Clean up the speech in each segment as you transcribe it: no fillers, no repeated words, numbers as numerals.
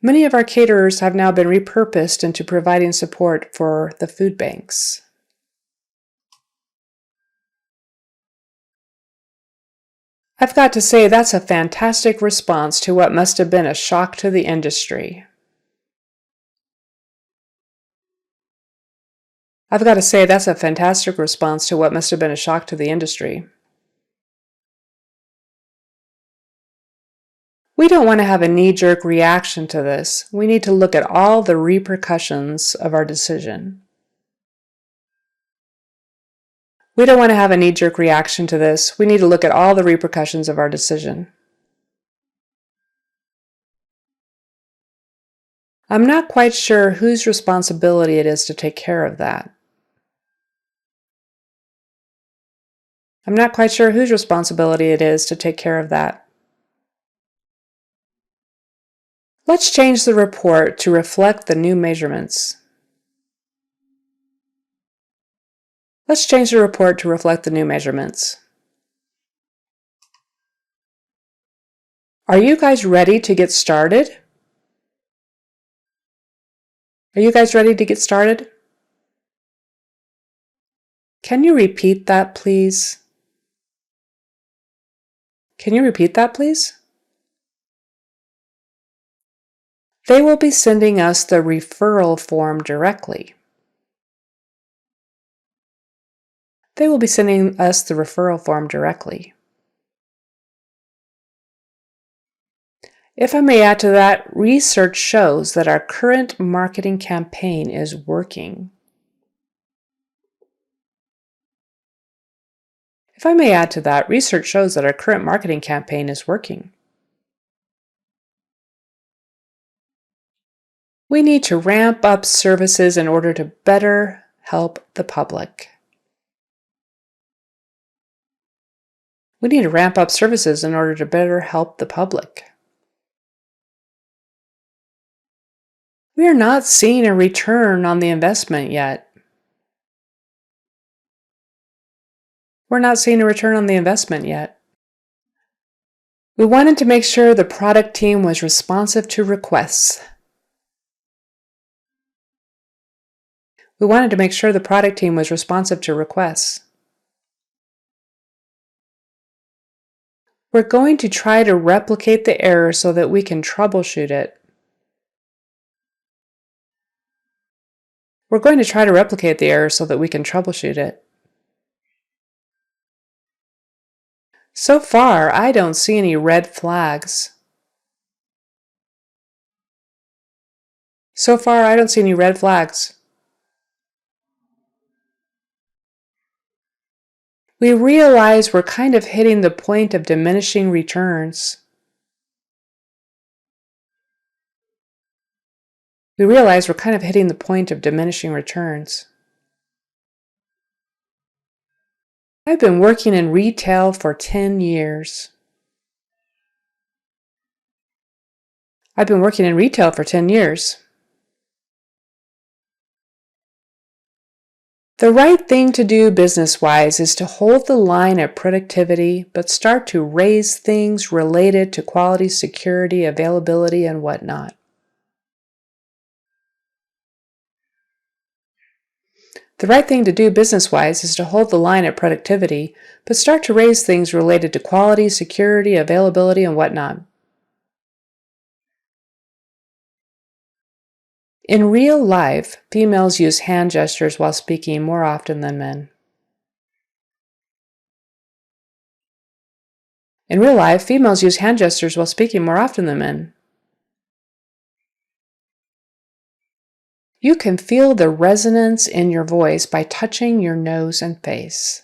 Many of our caterers have now been repurposed into providing support for the food banks. I've got to say that's a fantastic response to what must have been a shock to the industry. I've got to say that's a fantastic response to what must have been a shock to the industry. We don't want to have a knee-jerk reaction to this. We need to look at all the repercussions of our decision. We don't want to have a knee-jerk reaction to this. We need to look at all the repercussions of our decision. I'm not quite sure whose responsibility it is to take care of that. I'm not quite sure whose responsibility it is to take care of that. Let's change the report to reflect the new measurements. Let's change the report to reflect the new measurements. Are you guys ready to get started? Are you guys ready to get started? Can you repeat that, please? Can you repeat that, please? They will be sending us the referral form directly. They will be sending us the referral form directly. If I may add to that, research shows that our current marketing campaign is working. If I may add to that, research shows that our current marketing campaign is working. We need to ramp up services in order to better help the public. We need to ramp up services in order to better help the public. We are not seeing a return on the investment yet. We're not seeing a return on the investment yet. We wanted to make sure the product team was responsive to requests. We wanted to make sure the product team was responsive to requests. We're going to try to replicate the error so that we can troubleshoot it. We're going to try to replicate the error so that we can troubleshoot it. So far, I don't see any red flags. So far, I don't see any red flags. We realize we're kind of hitting the point of diminishing returns. We realize we're kind of hitting the point of diminishing returns. I've been working in retail for 10 years. I've been working in retail for 10 years. The right thing to do business-wise is to hold the line at productivity, but start to raise things related to quality, security, availability, and whatnot. The right thing to do business-wise is to hold the line at productivity, but start to raise things related to quality, security, availability, and whatnot. In real life, females use hand gestures while speaking more often than men. In real life, females use hand gestures while speaking more often than men. You can feel the resonance in your voice by touching your nose and face.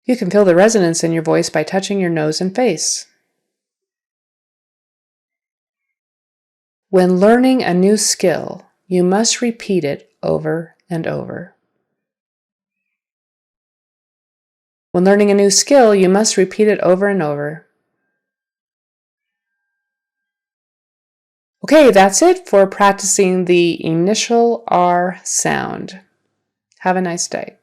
You can feel the resonance in your voice by touching your nose and face. When learning a new skill, you must repeat it over and over. When learning a new skill, you must repeat it over and over. Okay, that's it for practicing the initial R sound. Have a nice day.